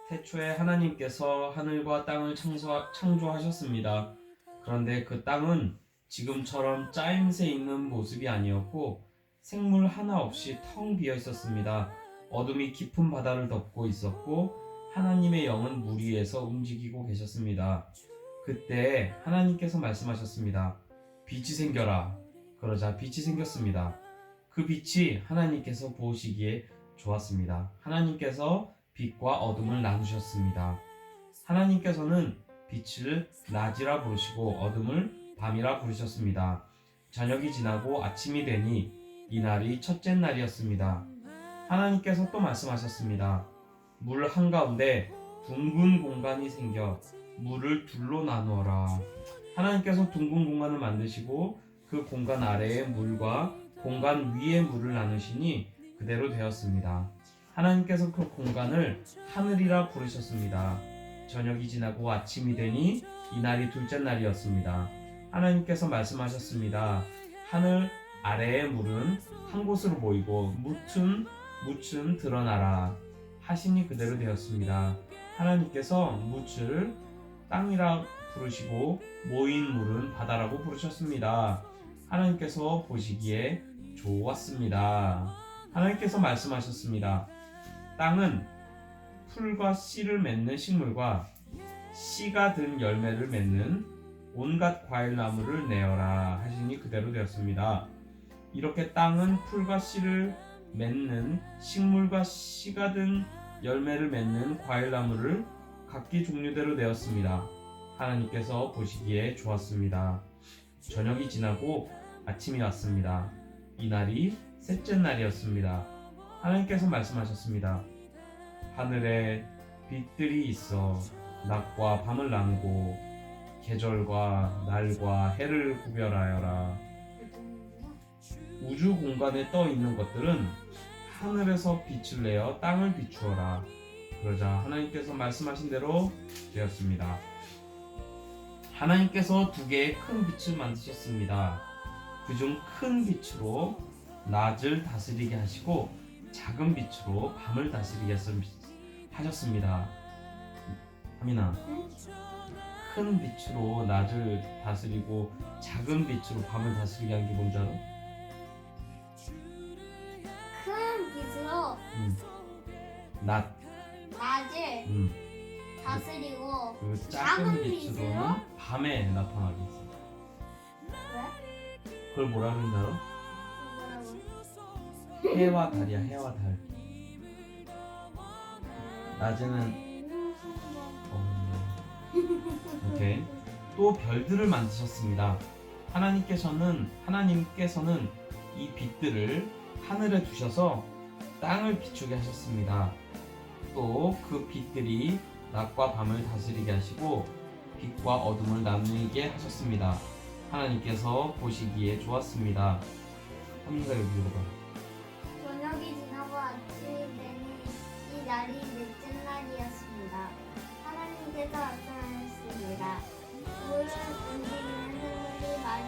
태초에 하나님께서 하늘과 땅을 창조하셨습니다. 그런데 그 땅은 지금처럼 짜임새 있는 모습이 아니었고 생물 하나 없이 텅 비어 있었습니다. 어둠이 깊은 바다를 덮고 있었고 하나님의 영은 물 위에서 움직이고 계셨습니다. 그때 하나님께서 말씀하셨습니다. 빛이 생겨라. 그러자 빛이 생겼습니다. 그 빛이 하나님께서 보시기에 좋았습니다. 하나님께서 빛과 어둠을 나누셨습니다. 하나님께서는 빛을 낮이라 부르시고 어둠을 밤이라 부르셨습니다. 저녁이 지나고 아침이 되니 이날이 첫째 날이었습니다. 하나님께서 또 말씀하셨습니다. 물 한가운데 둥근 공간이 생겨 물을 둘로 나누어라. 하나님께서 둥근 공간을 만드시고 그 공간 아래에 물과 공간 위에 물을 나누시니 그대로 되었습니다. 하나님께서 그 공간을 하늘이라 부르셨습니다. 저녁이 지나고 아침이 되니 이날이 둘째 날이었습니다. 하나님께서 말씀하셨습니다. 하늘 아래의 물은 한 곳으로 모이고 묻은 드러나라 하시니 그대로 되었습니다. 하나님께서 묻을 땅이라 부르시고 모인 물은 바다라고 부르셨습니다. 하나님께서 보시기에 좋았습니다. 하나님께서 말씀하셨습니다. 땅은 풀과 씨를 맺는 식물과 씨가 든 열매를 맺는 온갖 과일나무를 내어라 하시니 그대로 되었습니다. 이렇게 땅은 풀과 씨를 맺는 식물과 씨가 든 열매를 맺는 과일나무를 각기 종류대로 내었습니다. 하나님께서 보시기에 좋았습니다. 저녁이 지나고 아침이 왔습니다. 이날이 셋째 날이었습니다. 하나님께서 말씀하셨습니다. 하늘에 빛들이 있어 낮과 밤을 나누고 계절과 날과 해를 구별하여라. 우주 공간에 떠 있는 것들은 하늘에서 빛을 내어 땅을 비추어라. 그러자 하나님께서 말씀하신 대로 되었습니다. 하나님께서 두 개의 큰 빛을 만드셨습니다. 그중 큰 빛으로 낮을 다스리게 하시고 작은 빛으로 밤을 다스리게 하셨습니다. 하민아, 큰 빛으로 낮을 다스리고 작은 빛으로 밤을 다스리게 한 게 뭔지 알아? 큰 빛으로 낮을 다스리고 그 작은 작은 빛으로? 빛으로는 밤에 나타나게 했어. 왜? 그걸 뭐라 그러는지 알아? 뭐라고? 해와 달이야. 해와 달. 낮에는 오케이. 또 별들을 만드셨습니다. 하나님께서는 이 빛들을 하늘에 두셔서 땅을 비추게 하셨습니다. 또 그 빛들이 낮과 밤을 다스리게 하시고 빛과 어둠을 나누게 하셨습니다. 하나님께서 보시기에 좋았습니다. 한민가 여기 읽어봐. 저녁이 지나고 아침이 되니 이 날이 넷째 날이었습니다. 하나님께서 말씀하셨습니다. 물은 움직이는 생물이 많이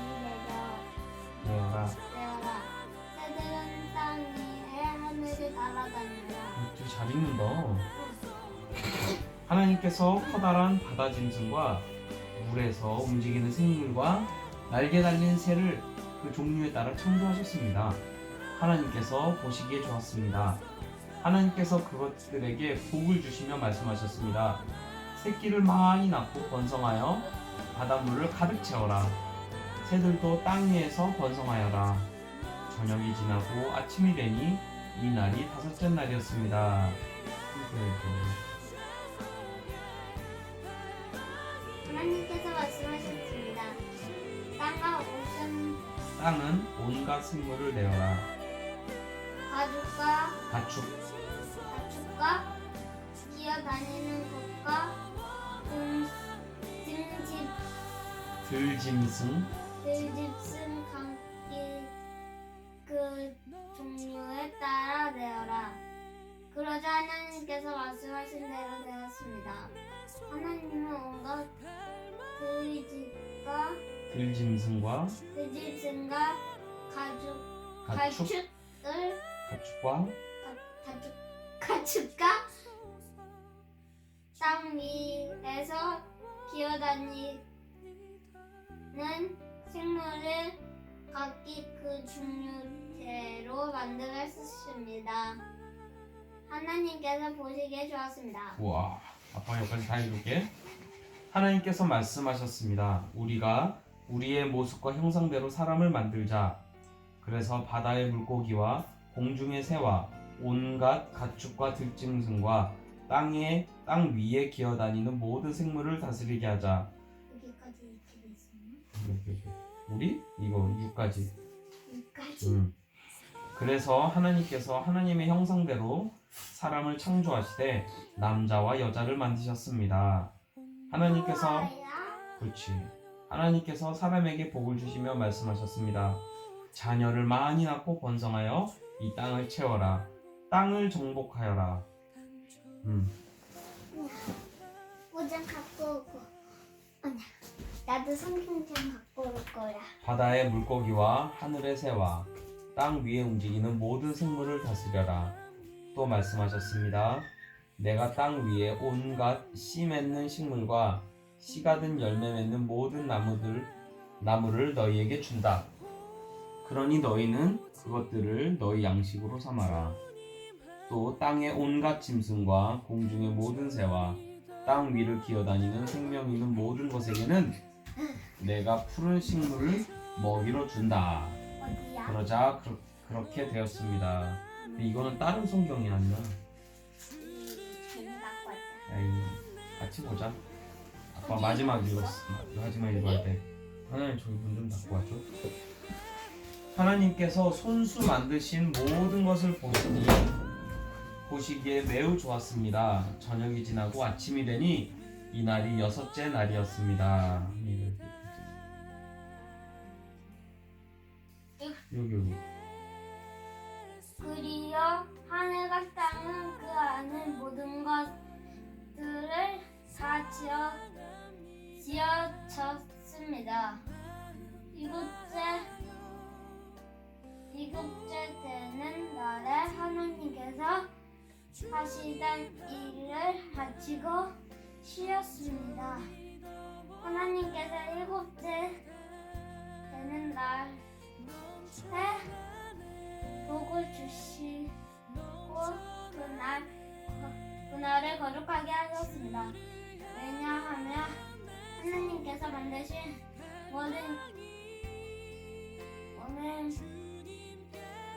내어라. 새들은 땅 위에 하늘을 날아다니라. 잘 읽는다. 하나님께서 커다란 바다 짐승과 물에서 움직이는 생물과 날개 달린 새를 그 종류에 따라 창조하셨습니다. 하나님께서 보시기에 좋았습니다. 하나님께서 그것들에게 복을 주시며 말씀하셨습니다. 새끼를 많이 낳고 번성하여 바닷물을 가득 채워라. 새들도 땅 위에서 번성하여라. 저녁이 지나고 아침이 되니 이 날이 다섯째 날이었습니다. 하나님께서 말씀하셨습니다. 땅은 온갖 생물을 내어라. 가축과 기어다니는 것과 들짐승 들짐승 각기 그 종류에 따라 내어라. 그러자 하나님께서 말씀하신 대로 되었습니다. 하나님은 온갖 들짐승과 가축과 땅 위에서 기어다니는 생물을 각기 그 종류대로 만들어 쓰십니다. 하나님께서 보시기에 좋았습니다. 우와, 아빠가 여기까지 다 읽을게. 하나님께서 말씀하셨습니다. 우리가 우리의 모습과 형상대로 사람을 만들자. 그래서 바다의 물고기와 공중의 새와 온갖 가축과 들짐승과 땅 위에 기어다니는 모든 생물을 다스리게 하자. 여기까지 읽기로 했었나? 우리? 이거 6까지. 여기까지? 그래서 하나님께서 하나님의 형상대로 사람을 창조하시되 남자와 여자를 만드셨습니다. 하나님께서 그렇지. 하나님께서 사람에게 복을 주시며 말씀하셨습니다. 자녀를 많이 낳고 번성하여 이 땅을 채워라. 땅을 정복하여라. 오장 갖고 오고. 아니야. 나도 성경장 갖고 올 거야. 바다의 물고기와 하늘의 새와 땅 위에 움직이는 모든 생물을 다스려라. 또 말씀하셨습니다. 내가 땅 위에 온갖 씨 맺는 식물과 씨가 든 열매 맺는 모든 나무를 너희에게 준다. 그러니 너희는 그것들을 너희 양식으로 삼아라. 또 땅의 온갖 짐승과 공중의 모든 새와 땅 위를 기어다니는 생명 있는 모든 것에게는 내가 푸른 식물을 먹이로 준다. 어디야? 그러자 그렇게 되었습니다. 근데 이거는 다른 성경이 아니야. 쟤는 갖고 왔다. 아이, 같이 보자. 아빠 마지막 읽어야 돼. 하나님 저기 문 좀 닫고 와줘. 하나님께서 손수 만드신 모든 것을 보시기에 매우 좋았습니다. 저녁이 지나고 아침이 되니 이날이 6째 날이었습니다. 여기. 그리어 하늘과 땅은 그 안에 모든 것들을 다 지어졌습니다. 이국제 되는 날에 하나님께서 하시던 일을 마치고 쉬었습니다. 하나님께서 일곱째 되는 날에 복을 주시고 그날을 거룩하게 하셨습니다. 왜냐하면 하나님께서 만드신 모든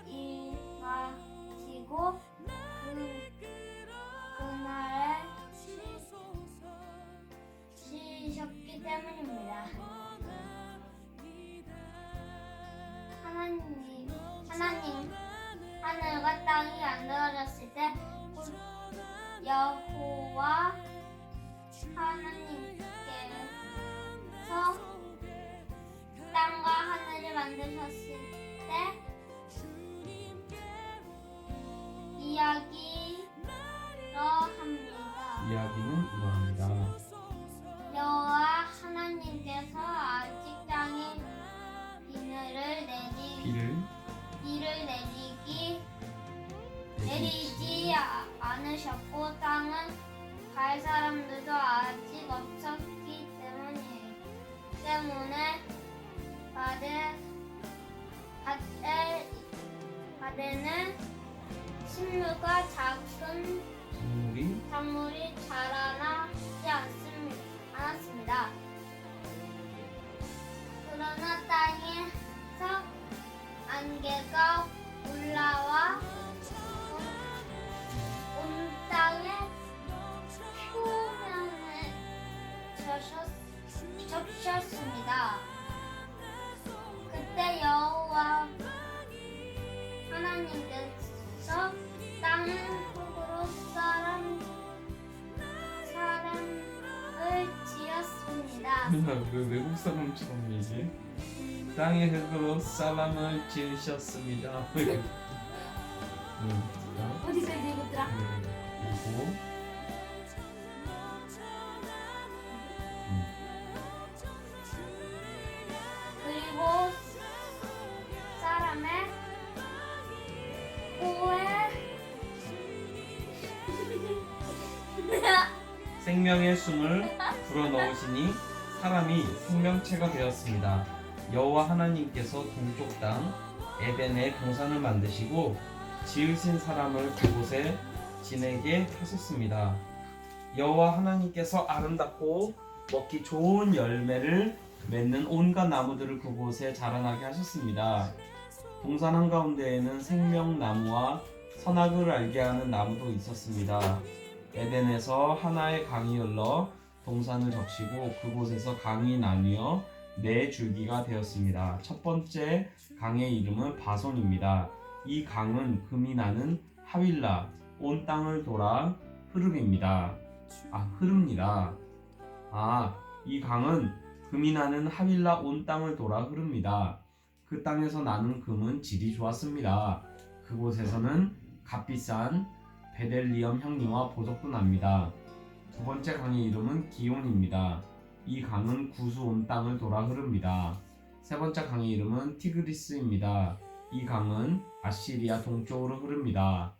일 마치고 그날에 쉬셨기 때문입니다. 하나님 하늘과 땅이 만들어졌을 때 여호와 하나님께서 땅과 하늘을 만드셨을 때 이야기는 이러합니다. 여호와 하나님께서 아직 땅에 비를 내리지 않으셨고 땅은 갈 사람들도 아직 없었기 때문에 바다는 식물과 작은 작물이 자라나지 않았습니다. 그러나 땅에서 안개가 올라와 온 땅의 표면을 적셨습니다. 그때 여호와 하나님께서 땅을 흙으로 사람을 지었습니다. 왜 외국 사람처럼 얘기해? 땅의 흙으로 사람을 지으셨습니다. 어디까지 읽었더라? 그리고 그리고 사람의 코에 생명의 숨을 불어넣으시니 사람이 생명체가 되었습니다. 여호와 하나님께서 동쪽 땅 에덴에 동산을 만드시고 지으신 사람을 그곳에 지내게 하셨습니다. 여호와 하나님께서 아름답고 먹기 좋은 열매를 맺는 온갖 나무들을 그곳에 자라나게 하셨습니다. 동산 한가운데에는 생명나무와 선악을 알게 하는 나무도 있었습니다. 에덴에서 하나의 강이 흘러 동산을 적시고 그곳에서 강이 나뉘어 네 줄기가 되었습니다. 첫 번째 강의 이름은 바손입니다. 이 강은 금이 나는 하윌라 온 땅을 돌아 흐릅니다. 이 강은 금이 나는 하윌라 온 땅을 돌아 흐릅니다. 그 땅에서 나는 금은 질이 좋았습니다. 그곳에서는 값비싼 베델리엄 향리와 보석도 납니다. 두 번째 강의 이름은 기온입니다. 이 강은 구수 온 땅을 돌아 흐릅니다. 세 번째 강의 이름은 티그리스입니다. 이 강은 아시리아 동쪽으로 흐릅니다.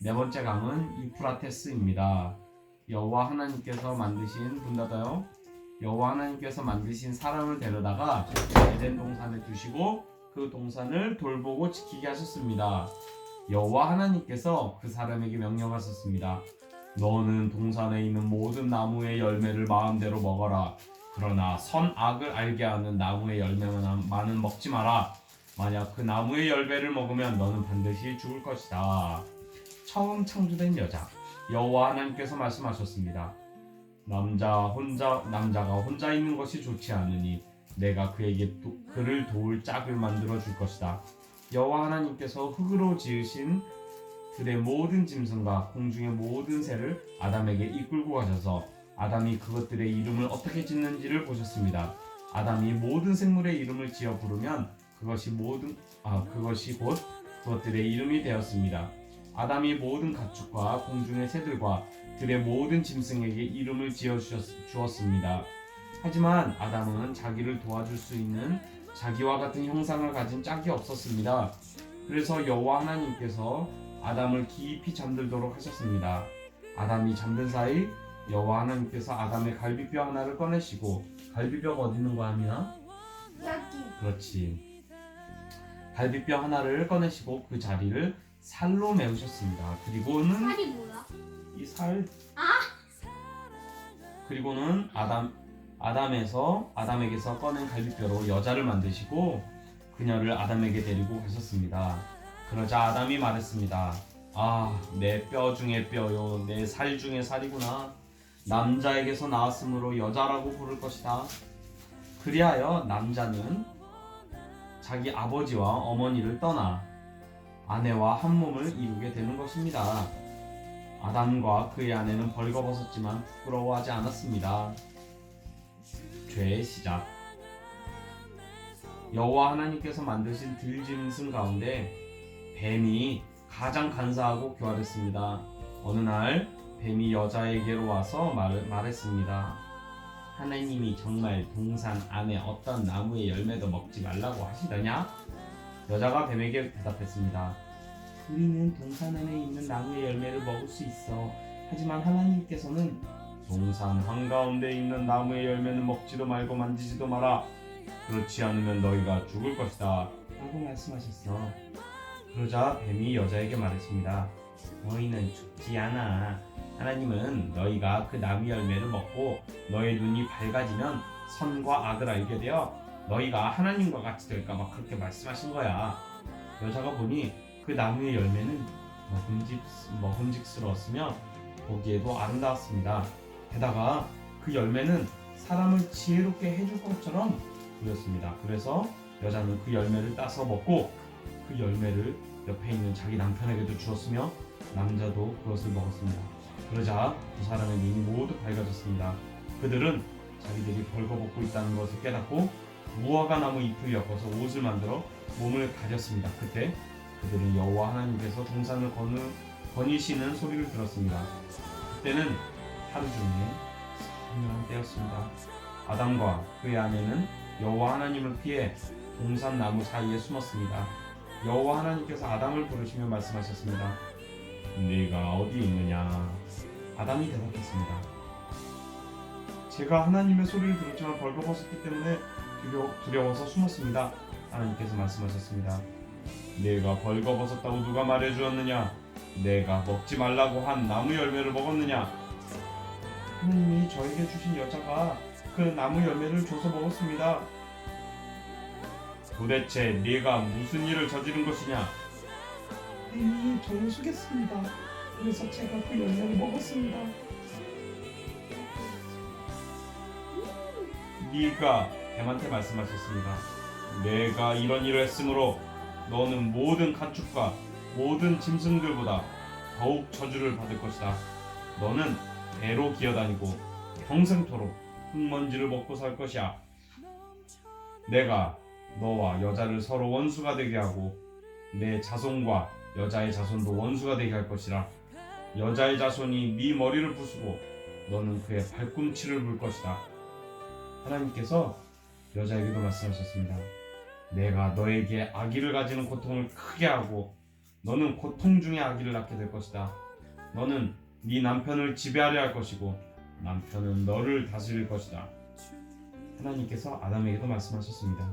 네 번째 강은 유프라테스입니다. 여호와 하나님께서 만드신 사람을 데려다가 에덴 동산에 두시고 그 동산을 돌보고 지키게 하셨습니다. 여호와 하나님께서 그 사람에게 명령하셨습니다. 너는 동산에 있는 모든 나무의 열매를 마음대로 먹어라. 그러나 선악을 알게 하는 나무의 열매만은 먹지 마라. 만약 그 나무의 열매를 먹으면 너는 반드시 죽을 것이다. 처음 창조된 여자 여호와 하나님께서 말씀하셨습니다. 남자가 혼자 있는 것이 좋지 않으니 내가 그에게 그를 도울 짝을 만들어 줄 것이다. 여호와 하나님께서 흙으로 지으신 들의 모든 짐승과 공중의 모든 새를 아담에게 이끌고 가셔서 아담이 그것들의 이름을 어떻게 짓는지를 보셨습니다. 아담이 모든 생물의 이름을 지어 부르면 그것이 곧 그것들의 이름이 되었습니다. 아담이 모든 가축과 공중의 새들과 들의 모든 짐승에게 이름을 지어 주었습니다. 하지만 아담은 자기를 도와줄 수 있는 자기와 같은 형상을 가진 짝이 없었습니다. 그래서 여호와 하나님께서 아담을 깊이 잠들도록 하셨습니다. 아담이 잠든 사이 여호와 하나님께서 아담의 갈비뼈 하나를 꺼내시고, 갈비뼈가 어디 있는 거야, 하민아? 여기. 그렇지. 갈비뼈 하나를 꺼내시고 그 자리를 살로 메우셨습니다. 그리고는 살이 뭐야? 이 살. 아! 그리고는 아담에게서 꺼낸 갈비뼈로 여자를 만드시고 그녀를 아담에게 데리고 가셨습니다. 그러자 아담이 말했습니다. 내 뼈 중에 뼈요, 내 살 중에 살이구나. 남자에게서 나왔으므로 여자라고 부를 것이다. 그리하여 남자는 자기 아버지와 어머니를 떠나 아내와 한 몸을 이루게 되는 것입니다. 아담과 그의 아내는 벌거벗었지만 부끄러워하지 않았습니다. 죄의 시작. 여호와 하나님께서 만드신 들짐승 가운데 뱀이 가장 간사하고 교활했습니다. 어느 날 뱀이 여자에게로 와서 말했습니다. 하나님이 정말 동산 안에 어떤 나무의 열매도 먹지 말라고 하시더냐? 여자가 뱀에게 대답했습니다. 우리는 동산 안에 있는 나무의 열매를 먹을 수 있어. 하지만 하나님께서는 동산 한가운데 있는 나무의 열매는 먹지도 말고 만지지도 마라. 그렇지 않으면 너희가 죽을 것이다 라고 말씀하셨어. 그러자 뱀이 여자에게 말했습니다. 너희는 죽지 않아. 하나님은 너희가 그 나무 열매를 먹고 너의 눈이 밝아지면 선과 악을 알게 되어 너희가 하나님과 같이 될까봐 그렇게 말씀하신 거야. 여자가 보니 그 나무의 열매는 먹음직스러웠으며 보기에도 아름다웠습니다. 게다가 그 열매는 사람을 지혜롭게 해줄 것처럼 보였습니다. 그래서 여자는 그 열매를 따서 먹고 그 열매를 옆에 있는 자기 남편에게도 주었으며 남자도 그것을 먹었습니다. 그러자 두 사람의 눈이 모두 밝아졌습니다. 그들은 자기들이 벌거벗고 있다는 것을 깨닫고 무화과 나무 잎을 엮어서 옷을 만들어 몸을 가렸습니다. 그때 그들은 여호와 하나님께서 동산을 거니시는 소리를 들었습니다. 그때는 하루 중에 선명한 때였습니다. 아담과 그의 아내는 여호와 하나님을 피해 동산 나무 사이에 숨었습니다. 여호와 하나님께서 아담을 부르시며 말씀하셨습니다. 네가 어디에 있느냐? 아담이 대답했습니다. 제가 하나님의 소리를 들었지만 벌거벗었기 때문에 두려워서 숨었습니다. 하나님께서 말씀하셨습니다. 내가 벌거벗었다고 누가 말해주었느냐? 내가 먹지 말라고 한 나무 열매를 먹었느냐? 하나님이 저에게 주신 여자가 그 나무 열매를 줘서 먹었습니다. 도대체 네가 무슨 일을 저지른 것이냐? 뱀이 저를 속였습니다. 그래서 제가 그 열매를 먹었습니다. 네가 뱀한테 말씀하셨습니다. 내가 이런 일을 했으므로 너는 모든 가축과 모든 짐승들보다 더욱 저주를 받을 것이다. 너는 배로 기어다니고 평생토록 흙먼지를 먹고 살 것이야. 내가 너와 여자를 서로 원수가 되게 하고 내 자손과 여자의 자손도 원수가 되게 할 것이라. 여자의 자손이 네 머리를 부수고 너는 그의 발꿈치를 물 것이다. 하나님께서 여자에게도 말씀하셨습니다. 내가 너에게 아기를 가지는 고통을 크게 하고 너는 고통 중에 아기를 낳게 될 것이다. 너는 네 남편을 지배하려 할 것이고 남편은 너를 다스릴 것이다. 하나님께서 아담에게도 말씀하셨습니다.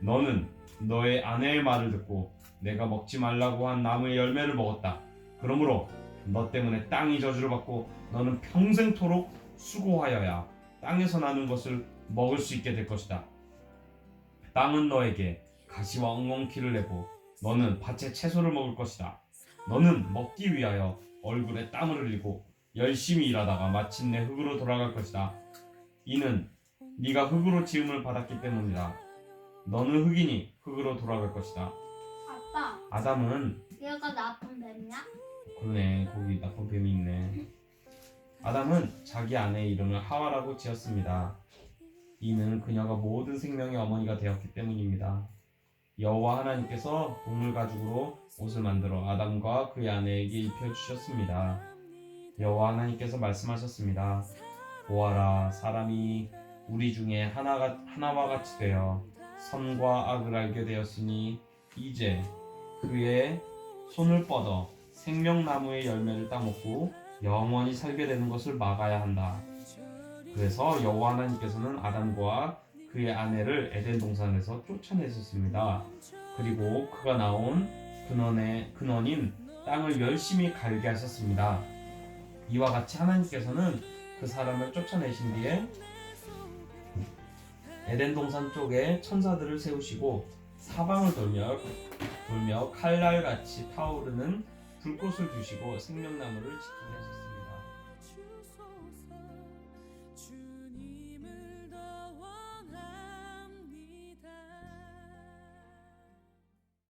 너는 너의 아내의 말을 듣고 내가 먹지 말라고 한 나무의 열매를 먹었다. 그러므로 너 때문에 땅이 저주를 받고 너는 평생토록 수고하여야 땅에서 나는 것을 먹을 수 있게 될 것이다. 땅은 너에게 가시와 엉겅퀴를 내고 너는 밭의 채소를 먹을 것이다. 너는 먹기 위하여 얼굴에 땀을 흘리고 열심히 일하다가 마침내 흙으로 돌아갈 것이다. 이는 네가 흙으로 지음을 받았기 때문이다. 너는 흙이니 흙으로 돌아갈 것이다. 아빠, 아담은 얘가 나쁜 뱀이야? 그러네, 거기 나쁜 뱀이 있네. 아담은 자기 아내의 이름을 하와라고 지었습니다. 이는 그녀가 모든 생명의 어머니가 되었기 때문입니다. 여호와 하나님께서 동물 가죽으로 옷을 만들어 아담과 그의 아내에게 입혀주셨습니다. 여호와 하나님께서 말씀하셨습니다. 보아라, 사람이 우리 중에 하나와 같이 되어 선과 악을 알게 되었으니 이제 그의 손을 뻗어 생명나무의 열매를 따먹고 영원히 살게 되는 것을 막아야 한다. 그래서 여호와 하나님께서는 아담과 그의 아내를 에덴 동산에서 쫓아내셨습니다. 그리고 그가 나온 근원인 땅을 열심히 갈게 하셨습니다. 이와 같이 하나님께서는 그 사람을 쫓아내신 뒤에 에덴 동산 쪽에 천사들을 세우시고 사방을 돌며 칼날같이 타오르는 불꽃을 주시고 생명나무를 지키게 하셨습니다.